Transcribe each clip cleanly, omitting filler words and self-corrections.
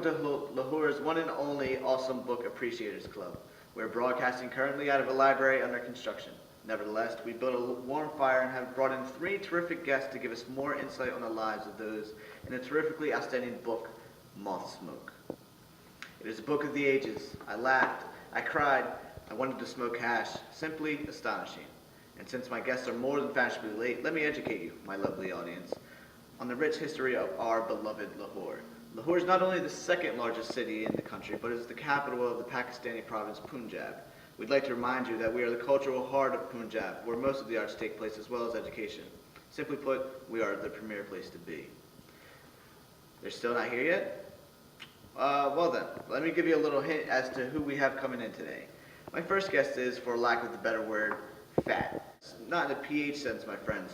to Lahore's one and only awesome book Appreciators Club. We're broadcasting currently out of a library under construction. Nevertheless, we built a warm fire and have brought in 3 terrific guests to give us more insight on the lives of those in a terrifically outstanding book, Moth Smoke. It is a book of the ages. I laughed, I cried, I wanted to smoke hash, simply astonishing. And since my guests are more than fashionably late, let me educate you, my lovely audience, on the rich history of our beloved Lahore. Lahore is not only the 2nd largest city in the country, but is the capital of the Pakistani province Punjab. We'd like to remind you that we are the cultural heart of Punjab, where most of the arts take place, as well as education. Simply put, we are the premier place to be. They're still not here yet? Well then, let me give you a little hint as to who we have coming in today. My first guest is, for lack of a better word, fat. Not in the pH sense, my friends,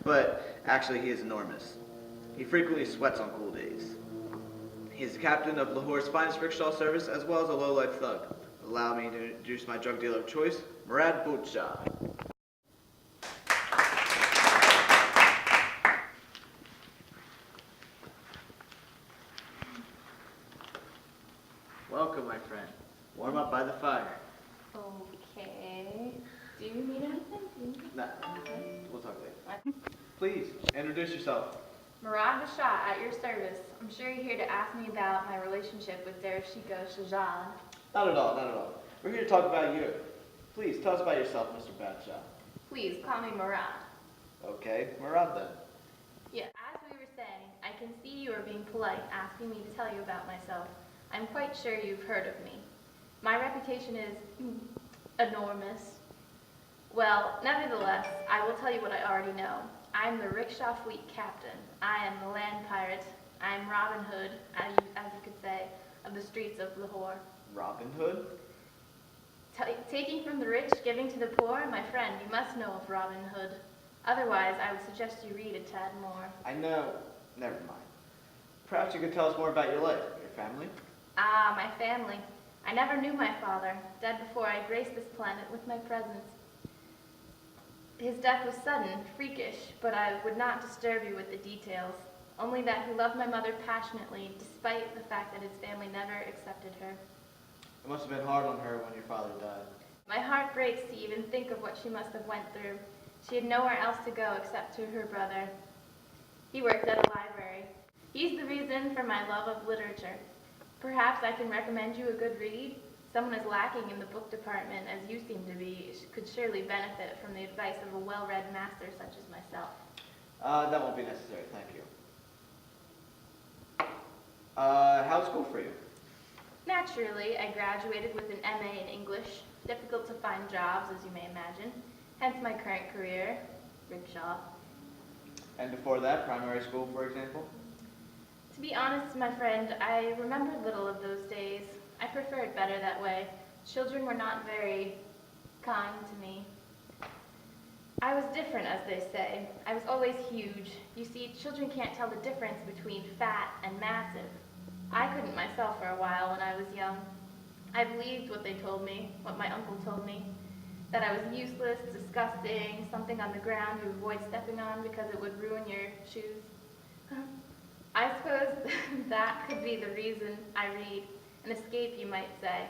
but actually he is enormous. He frequently sweats on cool days. He is the captain of Lahore's finest rickshaw service, as well as a low-life thug. Allow me to introduce my drug dealer of choice, Murad Butcha. Welcome, my friend. Warm up by the fire. Okay. Do you need anything? Nah, we'll talk later. Please, introduce yourself. Murad Basha, at your service. I'm sure you're here to ask me about my relationship with Darashiko Shahjad. Not at all, not at all. We're here to talk about you. Please, tell us about yourself, Mr. Badshaw. Please, call me Murad. Okay, Murad then. Yeah, as we were saying, I can see you are being polite, asking me to tell you about myself. I'm quite sure you've heard of me. My reputation is enormous. Well, nevertheless, I will tell you what I already know. I'm the rickshaw fleet captain. I am the land pirate. I'm Robin Hood, as you could say, of the streets of Lahore. Robin Hood? Taking from the rich, giving to the poor, my friend, you must know of Robin Hood. Otherwise, I would suggest you read a tad more. I know. Never mind. Perhaps you could tell us more about your life, your family? Ah, my family. I never knew my father, dead before I graced this planet with my presence. His death was sudden, freakish, but I would not disturb you with the details. Only that he loved my mother passionately, despite the fact that his family never accepted her. It must have been hard on her when your father died. My heart breaks to even think of what she must have went through. She had nowhere else to go except to her brother. He worked at a library. He's the reason for my love of literature. Perhaps I can recommend you a good read. Someone as lacking in the book department as you seem to be could surely benefit from the advice of a well-read master such as myself. That won't be necessary, thank you. How's school for you? Naturally, I graduated with an MA in English. Difficult to find jobs, as you may imagine. Hence my current career, rickshaw. And before that, primary school, for example? To be honest, my friend, I remember little of those days. I prefer it better that way. Children were not very kind to me. I was different, as they say. I was always huge. You see, children can't tell the difference between fat and massive. I couldn't myself for a while when I was young. I believed what they told me, what my uncle told me, that I was useless, disgusting, something on the ground you avoid stepping on because it would ruin your shoes. I suppose that could be the reason I read. An escape, you might say.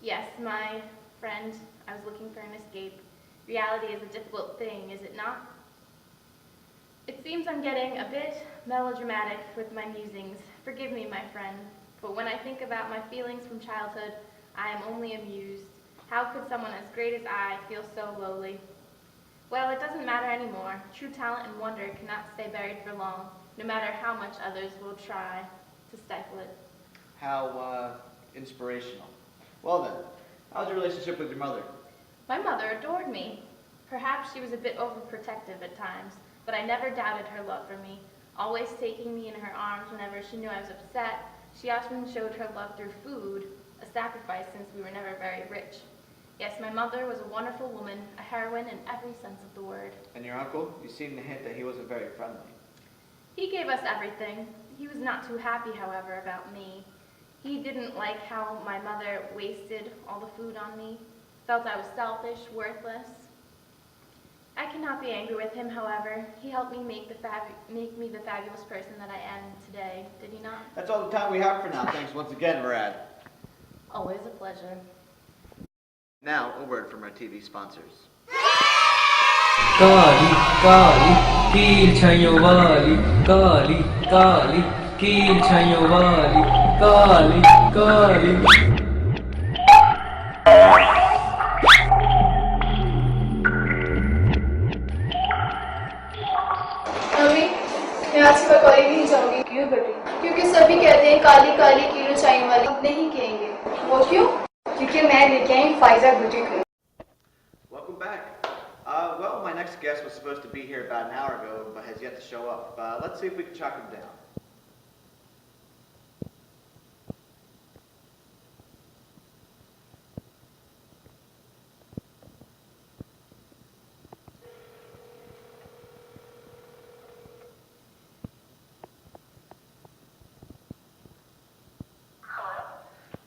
Yes, my friend, I was looking for an escape. Reality is a difficult thing, is it not? It seems I'm getting a bit melodramatic with my musings. Forgive me, my friend, but when I think about my feelings from childhood, I am only amused. How could someone as great as I feel so lowly? Well, it doesn't matter anymore. True talent and wonder cannot stay buried for long, no matter how much others will try to stifle it. How, inspirational. Well then, how's your relationship with your mother? My mother adored me. Perhaps she was a bit overprotective at times, but I never doubted her love for me. Always taking me in her arms whenever she knew I was upset, she often showed her love through food, a sacrifice since we were never very rich. Yes, my mother was a wonderful woman, a heroine in every sense of the word. And your uncle? You seem to hint that he wasn't very friendly. He gave us everything. He was not too happy, however, about me. He didn't like how my mother wasted all the food on me, felt I was selfish, worthless. I cannot be angry with him, however. He helped me make me the fabulous person that I am today, did he not? That's all the time we have for now. Thanks once again, Murad. Always a pleasure. Now, a word from our TV sponsors. Kali Kali कील छाइयों वाली काली काली कील छाइयों वाली Kali Kali mummy, मैं आज सुबह college नहीं जाऊंगी। क्यों बेटी? क्योंकि सभी कहते हैं काली काली कीलो चाय वाली। अब नहीं कहेंगे। वो क्यों? क्योंकि मैं लेके आई फाइजा बुटीक में। Welcome back. Well, my next guest was supposed to be here about an hour ago, but has yet to show up. Let's see if we can track him down.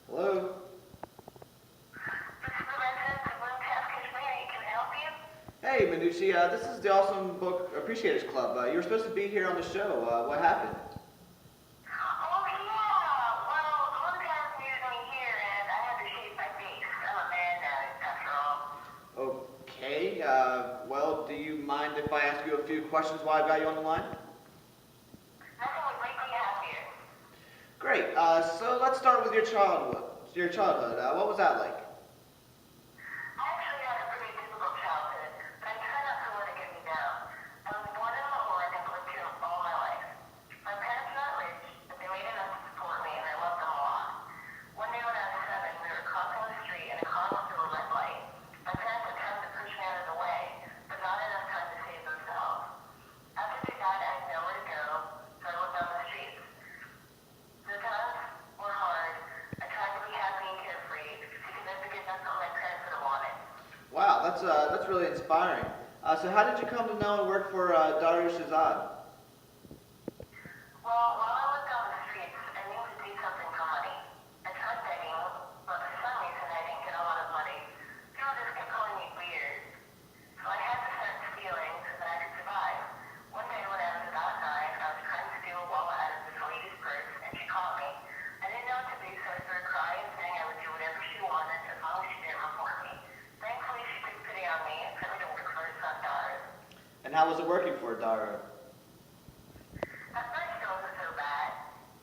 Hello? Hey, Minucci, this is the Awesome Book Appreciators Club. You were supposed to be here on the show. What happened? Oh, yeah. Well, one guy needed me here, and I had to shave my face. I'm a man now, after all. Okay, well, do you mind if I ask you a few questions while I got you on the line? Nothing would make me happier. Great, so let's start with your childhood. What was that like? I actually had a pretty difficult childhood, but I try not to let it get me down. I was born in Lahore and have lived here all my life. My parents are not rich, but they made enough to support me, and I love them a lot. One day when I was 7, we were crossing the street, and a car went through a red light. My parents had time to push me out of the way, but not enough time to save themselves. After they died, I had nowhere to go, so I looked down the streets. The times were hard. I tried to be happy and carefree because I figured that's what my parents would have wanted. Wow, that's really inspiring. So how did you come to know and work for Dario Shahzad? Well, while I lived on the streets, I needed to do something for money. I tried begging, but for some reason I didn't get a lot of money. People just kept calling me weird. So I had to start stealing so that I could survive. One day when I was about 9, I was trying to steal a wallet out of this lady's purse, and she caught me. I didn't know what to do, so I started crying, saying I would do whatever she wanted as long as she didn't report me. Thankfully, she took pity on me and sent me to work for her son, Dara. And how was it working for Dario? At first, it wasn't so bad.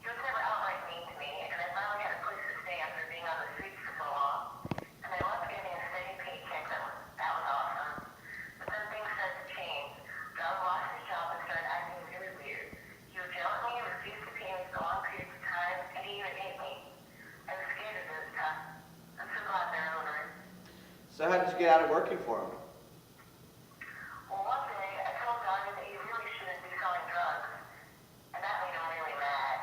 He was never outright mean to me, and I finally had a place to stay after being on the streets for so long. And I loved getting a steady paycheck. That was awesome. But then things started to change. John lost his job and started acting really weird. He would yell at me, refuse to pay me for long periods of time, and he even hate me. I was scared of those times. I'm so glad they're over. So how did you get out of working for him? Well, one day, I told Donnie that he really shouldn't be selling drugs, and that made him really mad.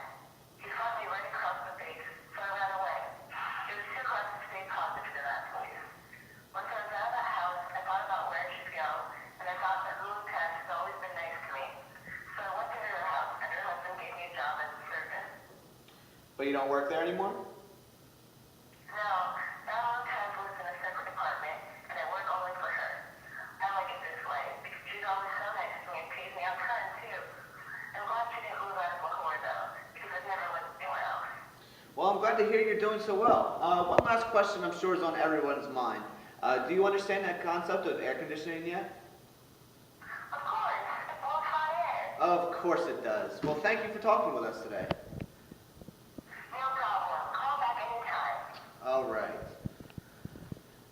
He slapped me right across the face, so I ran away. It was too hard to stay positive in that place. Once I was out of that house, I thought about where I should go, and I thought that Lulu Tess has always been nice to me. So I went to her house, and her husband gave me a job as a servant. But you don't work there anymore? No, now Lulu Tess lives in a separate apartment, and I work only for her. I like it this way, because she's always so nice to me and pays me on time, too. I'm glad she didn't move out of Lahore, though, because I've never lived anywhere else. Well, I'm glad to hear you're doing so well. One last question I'm sure is on everyone's mind. Do you understand that concept of air conditioning yet? Of course, it blows hot air. Of course it does. Well, thank you for talking with us today. No problem. Call back anytime. All right.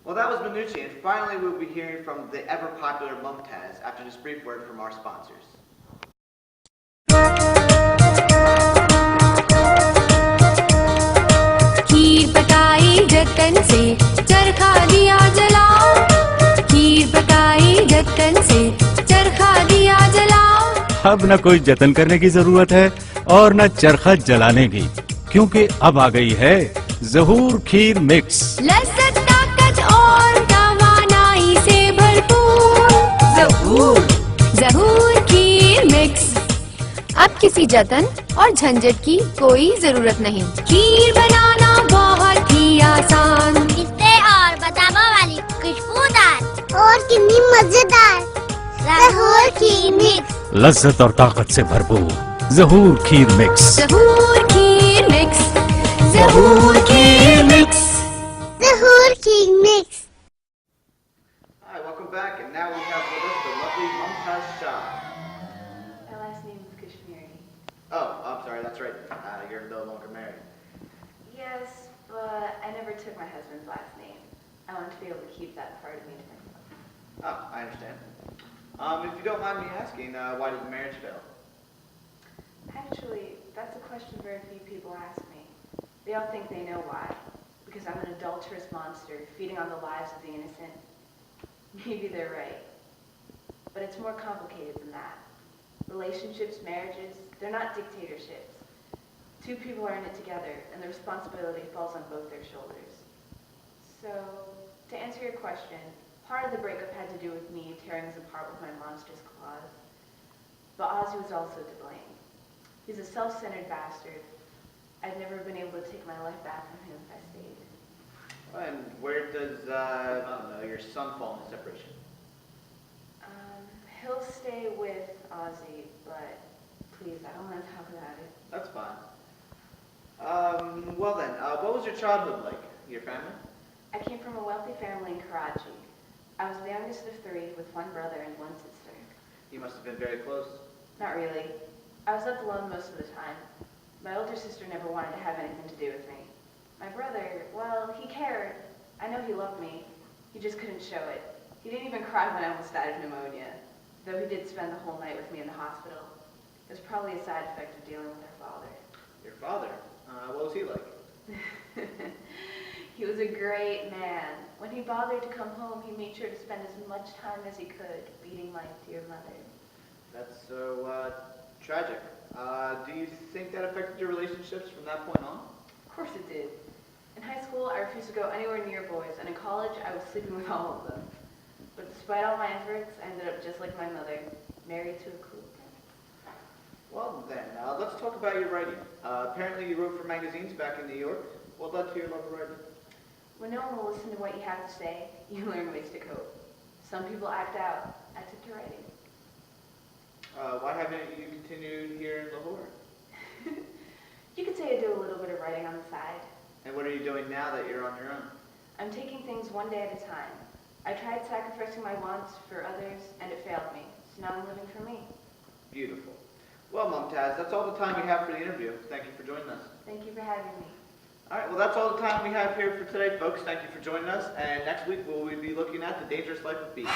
Well, that was Minucci, and finally we'll be hearing from the ever-popular Mumtaz after this brief word from our sponsors. खीर पकाई ढक्कन से चरखा दिया जलाओ खीर पकाई ढक्कन से चरखा दिया जलाओ अब न कोई जतन करने की जरूरत है और न चरखा जलाने की, क्योंकि अब आ गई है ज़हूर खीर मिक्स। लज्जत ताकत और तवानाई से भरपूर ज़हूर खीर मिक्स। अब किसी जतन और झंझट की कोई जरूरत नहीं। खीर बनाना बहुत ही आसान, पिस्ते और बादामों वाली खुशबूदार और कितनी मजेदार। ज़हूर खीर मिक्स, लज्जत और ताकत से भरपूर ज़हूर खीर mix. Zahoor kheer mix, Zahoor kheer mix. Zahoor kheer mix. Hi, welcome back, and now we have with us the lovely Mumtaz Shah. My last name is Kashmiri. Oh, I'm sorry, that's right. You're no longer married. Yes, but I never took my husband's last name. I want to be able to keep that part of me to myself. Oh, I understand. If you don't mind me asking, why did the marriage fail? Actually, that's a question very few people ask me. They all think they know why. Because I'm an adulterous monster feeding on the lives of the innocent. Maybe they're right. But it's more complicated than that. Relationships, marriages, they're not dictatorships. Two people are in it together, and the responsibility falls on both their shoulders. So, to answer your question, part of the breakup had to do with me tearing us apart with my monstrous claws. But Ozzy was also to blame. He's a self-centered bastard. I'd never been able to take my life back from him if I stayed. And where does, I don't know, your son fall in the separation? He'll stay with Ozzy, but please, I don't want to talk about it. That's fine. Well then, what was your childhood like? Your family? I came from a wealthy family in Karachi. I was the youngest of three with one brother and one sister. You must have been very close. Not really. I was left alone most of the time. My older sister never wanted to have anything to do with me. My brother, well, he cared. I know he loved me. He just couldn't show it. He didn't even cry when I almost died of pneumonia, though he did spend the whole night with me in the hospital. It was probably a side effect of dealing with our father. Your father? What was he like? He was a great man. When he bothered to come home, he made sure to spend as much time as he could beating my dear mother. That's so, tragic. Do you think that affected your relationships from that point on? Of course it did. In high school, I refused to go anywhere near boys, and in college, I was sleeping with all of them. But despite all my efforts, I ended up just like my mother, married to a cool prince. Well then, let's talk about your writing. Apparently you wrote for magazines back in New York. What led to your love of writing? When no one will listen to what you have to say, you learn ways to cope. Some people act out. I took to writing. Why haven't you continued here in Lahore? You could say I do a little bit of writing on the side. And what are you doing now that you're on your own? I'm taking things one day at a time. I tried sacrificing my wants for others, and it failed me. So now I'm living for me. Beautiful. Well, Mumtaz, that's all the time we have for the interview. Thank you for joining us. Thank you for having me. All right, well, that's all the time we have here for today, folks. Thank you for joining us. And next week, we'll be looking at The Dangerous Life of Bees.